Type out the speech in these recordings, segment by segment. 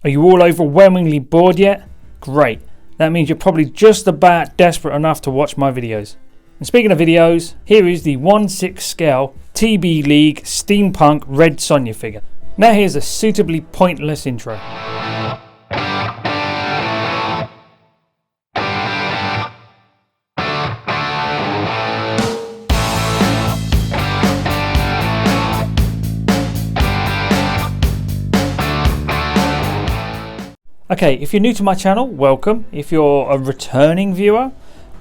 Are you all overwhelmingly bored yet? Great. That means you're probably just about desperate enough to watch my videos. And speaking of videos, here is the 1/6 scale TB League Steampunk Red Sonja figure. Now here's a suitably pointless intro. Okay, if you're new to my channel, welcome. If you're a returning viewer,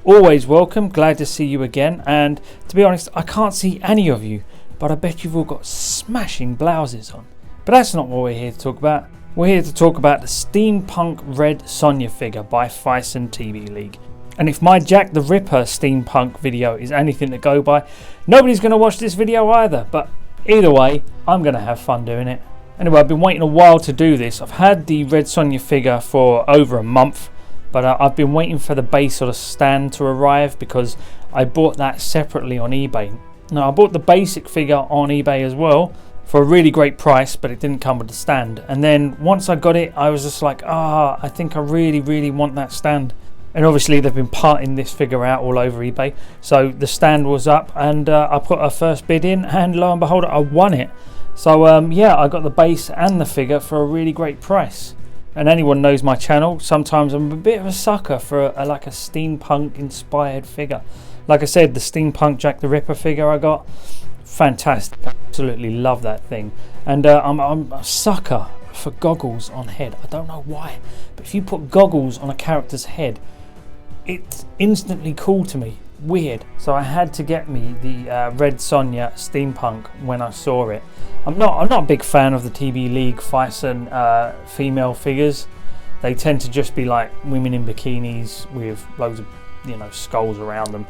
always welcome. Glad to see you again. And to be honest, I can't see any of you, but I bet you've all got smashing blouses on. But that's not what we're here to talk about. We're here to talk about the Steampunk Red Sonja figure by Thyssen TB League. And if my Jack the Ripper Steampunk video is anything to go by, nobody's going to watch this video either. But either way, I'm going to have fun doing it. Anyway, I've been waiting a while to do this. I've had the Red Sonja figure for over a month, but I've been waiting for the base or the stand to arrive because I bought that separately on eBay. Now, I bought the basic figure on eBay as well for a really great price, but it didn't come with the stand. And then once I got it, I was just like, I think I really want that stand. And obviously they've been parting this figure out all over eBay. So the stand was up and I put a first bid in, and lo and behold, I won it. So yeah, I got the base and the figure for a really great price. And anyone knows my channel, sometimes I'm a bit of a sucker for like a steampunk inspired figure. Like I said, the Steampunk Jack the Ripper figure I got, fantastic. Absolutely love that thing. And I'm a sucker for goggles on head. I don't know why, but if you put goggles on a character's head, it's instantly cool to me. Weird. So I had to get me the Red Sonja Steampunk when I saw it. I'm not a big fan of the TB League Thyssen female figures. They tend to just be like women in bikinis with loads of, skulls around them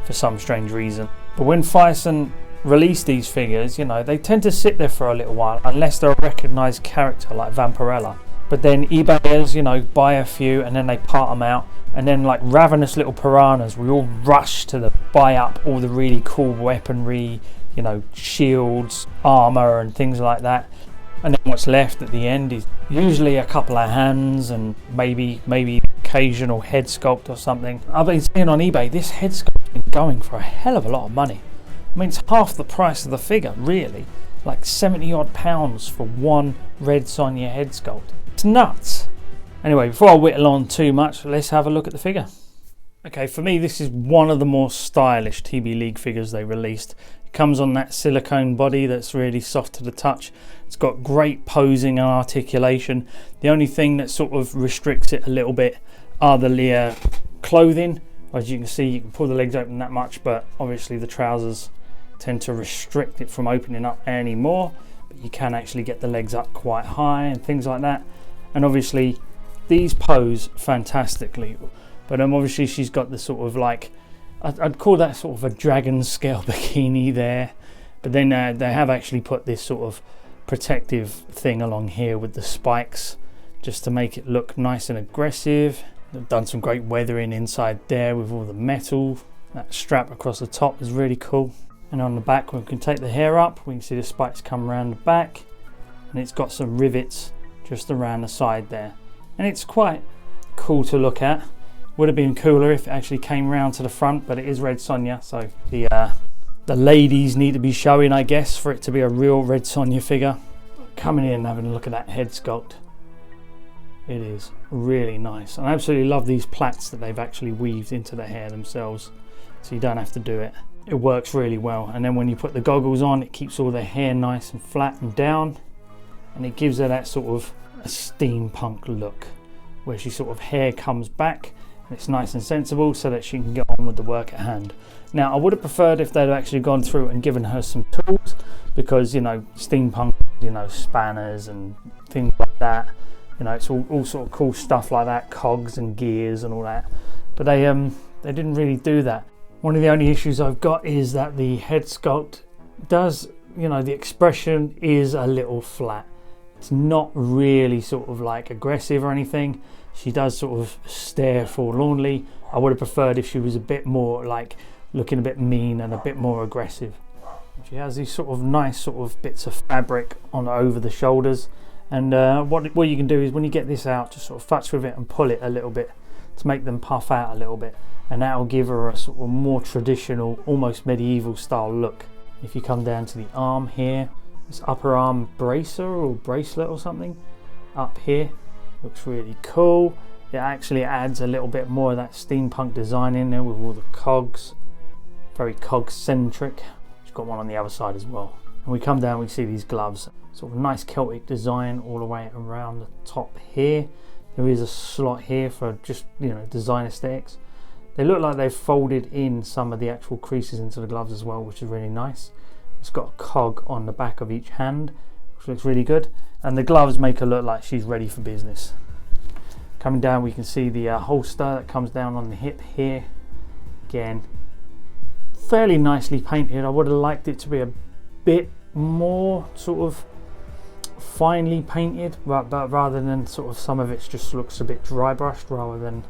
for some strange reason. But when Thyssen release these figures, they tend to sit there for a little while unless they're a recognised character like Vampirella. But then eBayers, buy a few and then they part them out. And then like ravenous little piranhas, we all rush to buy up all the really cool weaponry, shields, armour and things like that. And then what's left at the end is usually a couple of hands and maybe occasional head sculpt or something. I've been seeing on eBay, this head sculpt's been going for a hell of a lot of money. I mean, it's half the price of the figure, really. Like 70 odd pounds for one Red Sonja head sculpt. It's nuts. Anyway, before I whittle on too much, let's have a look at the figure. Okay, for me, this is one of the more stylish TB League figures they released. It comes on that silicone body that's really soft to the touch. It's got great posing and articulation. The only thing that sort of restricts it a little bit are the clothing. As you can see, you can pull the legs open that much, but obviously the trousers tend to restrict it from opening up anymore. But you can actually get the legs up quite high and things like that. And obviously, these pose fantastically, but obviously she's got the sort of like, I'd call that sort of a dragon scale bikini there, but then they have actually put this sort of protective thing along here with the spikes just to make it look nice and aggressive. They've done some great weathering inside there with all the metal. That strap across the top is really cool, and on the back we can take the hair up, we can see the spikes come around the back, and it's got some rivets just around the side there. And it's quite cool to look at. Would have been cooler if it actually came round to the front, but it is Red Sonja, so the ladies need to be showing, I guess, for it to be a real Red Sonja figure. Coming in and having a look at that head sculpt, it is really nice. And I absolutely love these plaits that they've actually weaved into the hair themselves, so you don't have to do it. It works really well. And then when you put the goggles on, it keeps all the hair nice and flat and down, and it gives her that sort of a steampunk look where she sort of hair comes back and it's nice and sensible so that she can get on with the work at hand. Now, I would have preferred if they'd actually gone through and given her some tools, because steampunk, spanners and things like that, it's all sort of cool stuff like that, cogs and gears and all that, but they didn't really do that. One of the only issues I've got is that the head sculpt does, the expression is a little flat. It's not really sort of like aggressive or anything. She does sort of stare forlornly. I would have preferred if she was a bit more like looking a bit mean and a bit more aggressive. She has these sort of nice sort of bits of fabric on over the shoulders, And what you can do is when you get this out, just sort of futz with it and pull it a little bit to make them puff out a little bit, and that will give her a sort of more traditional, almost medieval style look. If you come down to the arm here, this upper arm bracer or bracelet or something up here looks really cool. It actually adds a little bit more of that steampunk design in there with all the cogs, very cog centric. She's got one on the other side as well. And we come down, we see these gloves, sort of nice Celtic design all the way around the top here. There is a slot here for just, you know, design aesthetics. They look like they've folded in some of the actual creases into the gloves as well, which is really nice. It's got a cog on the back of each hand, which looks really good. And the gloves make her look like she's ready for business. Coming down, we can see the holster that comes down on the hip here. Again, fairly nicely painted. I would have liked it to be a bit more sort of finely painted, but rather than sort of some of it just looks a bit dry brushed, rather than,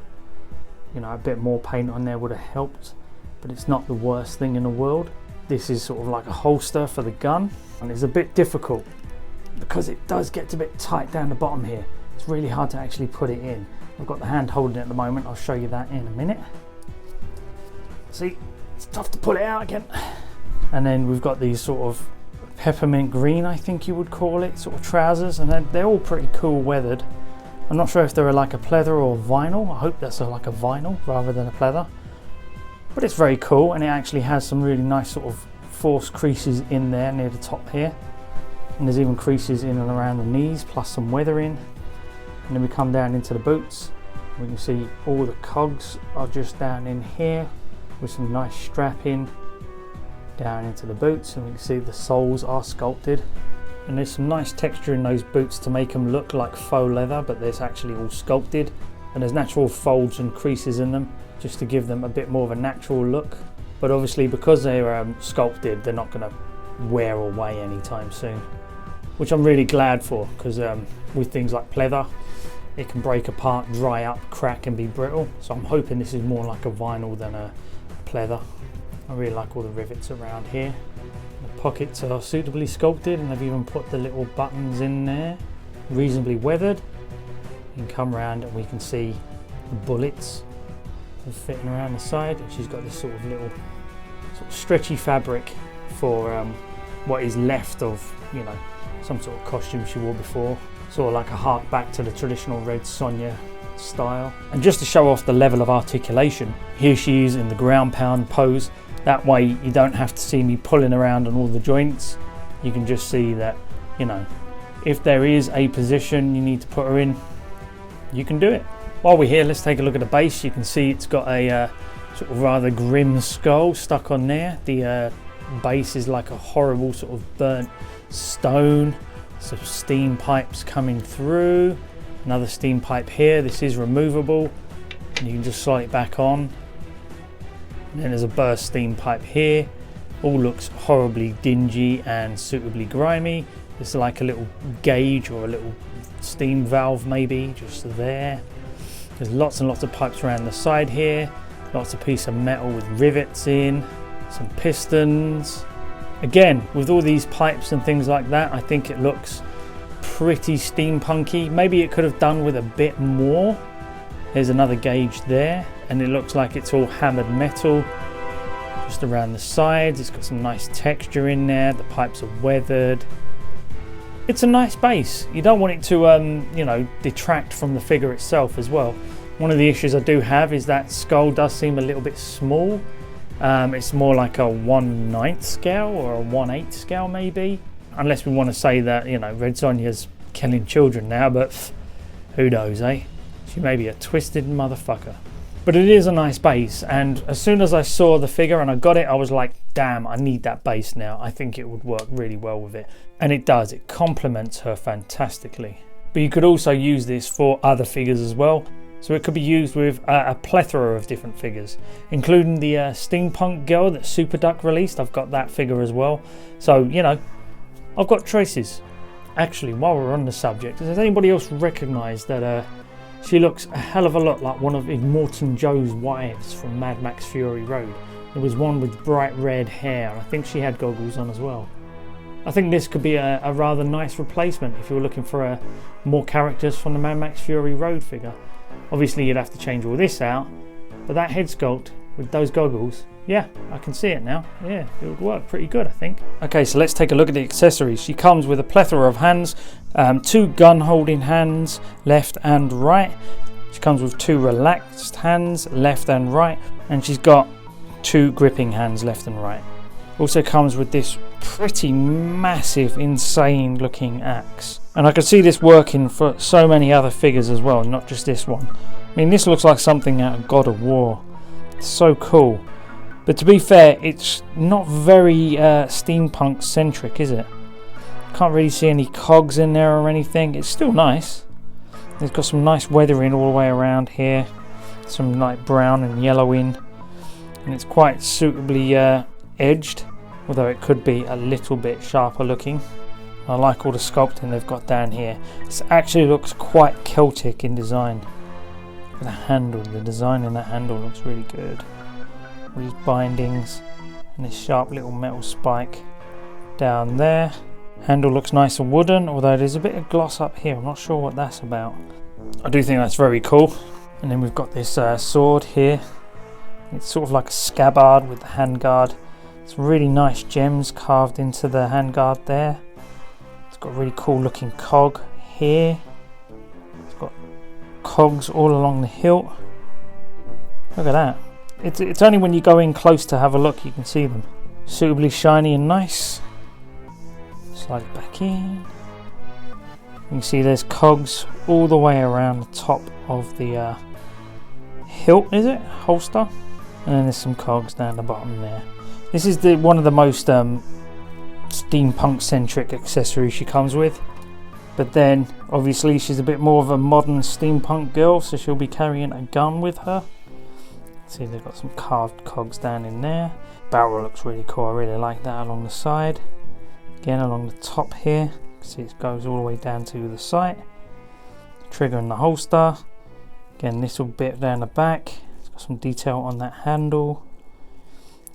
you know, a bit more paint on there would have helped. But it's not the worst thing in the world. This is sort of like a holster for the gun, and it's a bit difficult because it does get a bit tight down the bottom here. It's really hard to actually put it in. I've got the hand holding it at the moment. I'll show you that in a minute. See, it's tough to pull it out again. And then we've got these sort of peppermint green, I think you would call it, sort of trousers, and they're all pretty cool weathered. I'm not sure if they're like a pleather or vinyl. I hope that's like a vinyl rather than a pleather. But it's very cool, and it actually has some really nice sort of forced creases in there near the top here. And there's even creases in and around the knees, plus some weathering. And then we come down into the boots. We can see all the cogs are just down in here with some nice strapping down into the boots, and we can see the soles are sculpted. And there's some nice texture in those boots to make them look like faux leather, but there's actually all sculpted. And there's natural folds and creases in them just to give them a bit more of a natural look. But obviously because they're sculpted, they're not going to wear away anytime soon, which I'm really glad for, because with things like pleather, it can break apart, dry up, crack and be brittle. So I'm hoping this is more like a vinyl than a pleather. I really like all the rivets around here. The pockets are suitably sculpted, and they've even put the little buttons in there, reasonably weathered. You can come around and we can see the bullets fitting around the side, and she's got this sort of little sort of stretchy fabric for what is left of, you know, some sort of costume she wore before. Sort of like a hark back to the traditional red Sonja style. And just to show off the level of articulation, here she is in the ground pound pose. That way you don't have to see me pulling around on all the joints. You can just see that, you know, if there is a position you need to put her in, you can do it. While we're here, let's take a look at the base. You can see it's got a sort of rather grim skull stuck on there. The base is like a horrible sort of burnt stone. Some steam pipes coming through. Another steam pipe here. This is removable, and you can just slide it back on. And then there's a burst steam pipe here. All looks horribly dingy and suitably grimy. It's like a little gauge or a little steam valve maybe just there. There's lots and lots of pipes around the side here. Lots of piece of metal with rivets in. Some pistons. Again, with all these pipes and things like that, I think it looks pretty steampunky. Maybe it could have done with a bit more. There's another gauge there, and it looks like it's all hammered metal just around the sides. It's got some nice texture in there. The pipes are weathered. It's a nice base. You don't want it to you know, detract from the figure itself as well. One of the issues I do have is that skull does seem a little bit small. It's more like a 1/9 scale or a 1/8 scale maybe, unless we want to say that, you know, Red Sonja's killing children now, but who knows, eh? She may be a twisted motherfucker. But it is a nice base, and as soon as I saw the figure and I got it, I was like, damn, I need that base now. I think it would work really well with it. And it does. It complements her fantastically. But you could also use this for other figures as well. So it could be used with a plethora of different figures, including the Steampunk girl that Super Duck released. I've got that figure as well. So, you know, I've got choices. Actually, while we're on the subject, does anybody else recognise that she looks a hell of a lot like one of Immortan Joe's wives from Mad Max Fury Road? There was one with bright red hair, and I think she had goggles on as well. I think this could be a rather nice replacement if you were looking for more characters from the Mad Max Fury Road figure. Obviously you'd have to change all this out, but that head sculpt with those goggles, yeah, I can see it now. Yeah, it would work pretty good, I think. Okay, so let's take a look at the accessories. She comes with a plethora of hands, 2 gun holding hands, left and right. She comes with 2 relaxed hands, left and right, and she's got 2 gripping hands, left and right. Also comes with this pretty massive, insane looking axe. And I can see this working for so many other figures as well, not just this one. I mean, this looks like something out of God of War. It's so cool. But to be fair, it's not very steampunk centric, is it? Can't really see any cogs in there or anything. It's still nice. It's got some nice weathering all the way around here. Some light brown and yellowing. And it's quite suitably edged, although it could be a little bit sharper looking. I like all the sculpting they've got down here. This actually looks quite Celtic in design. The handle, the design in that handle looks really good. All these bindings and this sharp little metal spike down there. Handle looks nice and wooden, although there's a bit of gloss up here. I'm not sure what that's about. I do think that's very cool. And then we've got this sword here. It's sort of like a scabbard with the handguard. It's really nice gems carved into the handguard there. It's got a really cool looking cog here. It's got cogs all along the hilt. Look at that. It's only when you go in close to have a look you can see them. Suitably shiny and nice. Slide it back in. You can see there's cogs all the way around the top of the hilt, is it? Holster. And then there's some cogs down the bottom there. This is one of the most steampunk centric accessories she comes with. But then obviously she's a bit more of a modern steampunk girl, so she'll be carrying a gun with her. See, they've got some carved cogs down in there. Barrel looks really cool. I really like that along the side. Again, along the top here, see it goes all the way down to the sight. Trigger and the holster. Again, this little bit down the back. It's got some detail on that handle.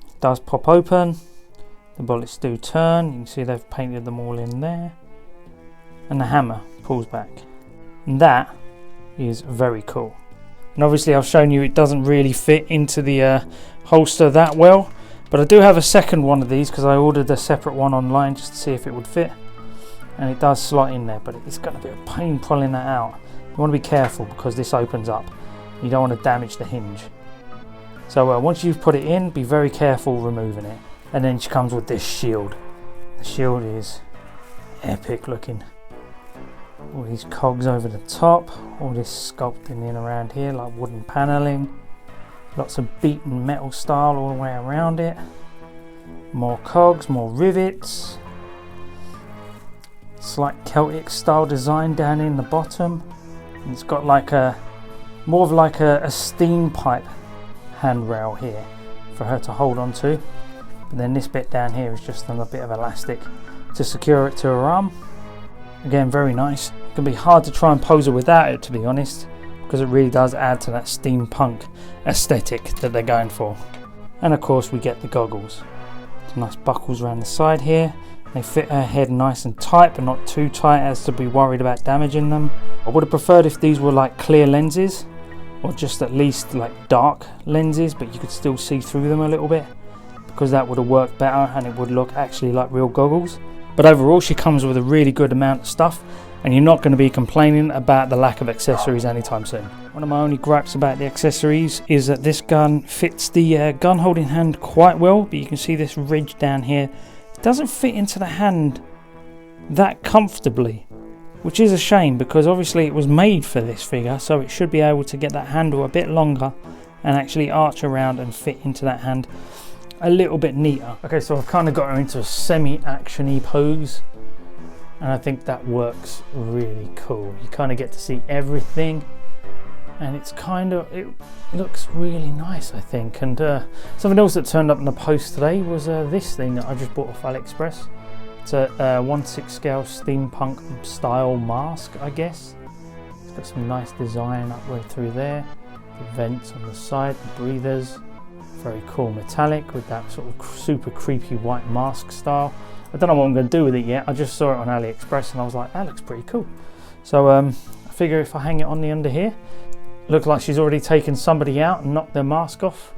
It does pop open. The bullets do turn. You can see they've painted them all in there. And the hammer pulls back. And that is very cool. And obviously I've shown you it doesn't really fit into the holster that well. But I do have a second one of these because I ordered a separate one online just to see if it would fit. And it does slot in there, but it's got a bit of pain pulling that out. You want to be careful because this opens up. You don't want to damage the hinge. So once you've put it in, be very careful removing it. And then she comes with this shield. The shield is epic looking. All these cogs over the top. All this sculpting in around here like wooden paneling. Lots of beaten metal style all the way around it. More cogs, more rivets. Slight Celtic style design down in the bottom. And it's got like more of like a steam pipe handrail here for her to hold on to. But then this bit down here is just a bit of elastic to secure it to her arm. Again, very nice. It can be hard to try and pose her without it, to be honest, because it really does add to that steampunk aesthetic that they're going for. And of course we get the goggles. Some nice buckles around the side here. They fit her head nice and tight, but not too tight as to be worried about damaging them. I would have preferred if these were like clear lenses, or just at least like dark lenses, but you could still see through them a little bit, because that would have worked better and it would look actually like real goggles. But overall she comes with a really good amount of stuff, and you're not going to be complaining about the lack of accessories anytime soon. One of my only gripes about the accessories is that this gun fits the gun holding hand quite well, but you can see this ridge down here. It doesn't fit into the hand that comfortably, which is a shame because obviously it was made for this figure, so it should be able to get that handle a bit longer and actually arch around and fit into that hand a little bit neater. Okay, so I've kind of got her into a semi-action-y pose, and I think that works really cool. You kind of get to see everything, and it looks really nice, I think. And something else that turned up in the post today was this thing that I just bought off AliExpress. It's a 1/6 scale steampunk style mask, I guess. It's got some nice design up right through there. The vents on the side, the breathers. Very cool metallic with that sort of super creepy white mask style. I don't know what I'm going to do with it yet. I just saw it on AliExpress and I was like, that looks pretty cool. So I figure if I hang it on the under here, looks like she's already taken somebody out and knocked their mask off.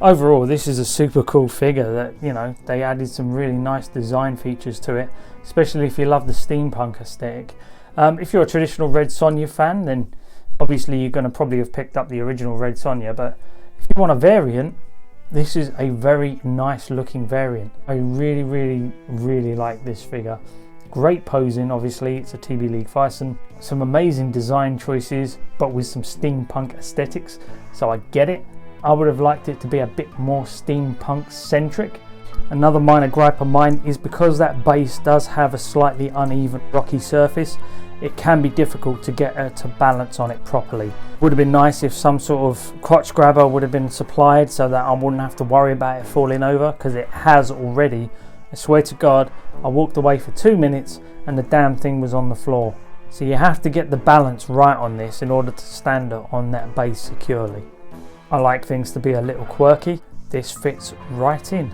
Overall, this is a super cool figure that, you know, they added some really nice design features to it, especially if you love the steampunk aesthetic. If you're a traditional Red Sonja fan, then obviously you're going to probably have picked up the original Red Sonja, but if you want a variant, this is a very nice looking variant. I really like this figure. Great posing, obviously, it's a TB League Fison. Some amazing design choices, but with some steampunk aesthetics, so I get it. I would have liked it to be a bit more steampunk centric. Another minor gripe of mine is because that base does have a slightly uneven rocky surface, it can be difficult to get her to balance on it properly. Would have been nice if some sort of crotch grabber would have been supplied so that I wouldn't have to worry about it falling over, because it has already. I swear to God, I walked away for 2 minutes and the damn thing was on the floor. So you have to get the balance right on this in order to stand her on that base securely. I like things to be a little quirky. This fits right in.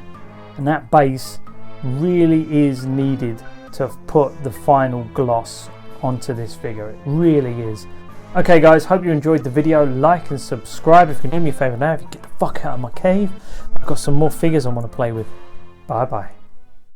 And that base really is needed to put the final gloss onto this figure. It really is. Okay guys, hope you enjoyed the video. Like and subscribe if you can do me a favour now. If you get the fuck out of my cave, I've got some more figures I want to play with. Bye bye.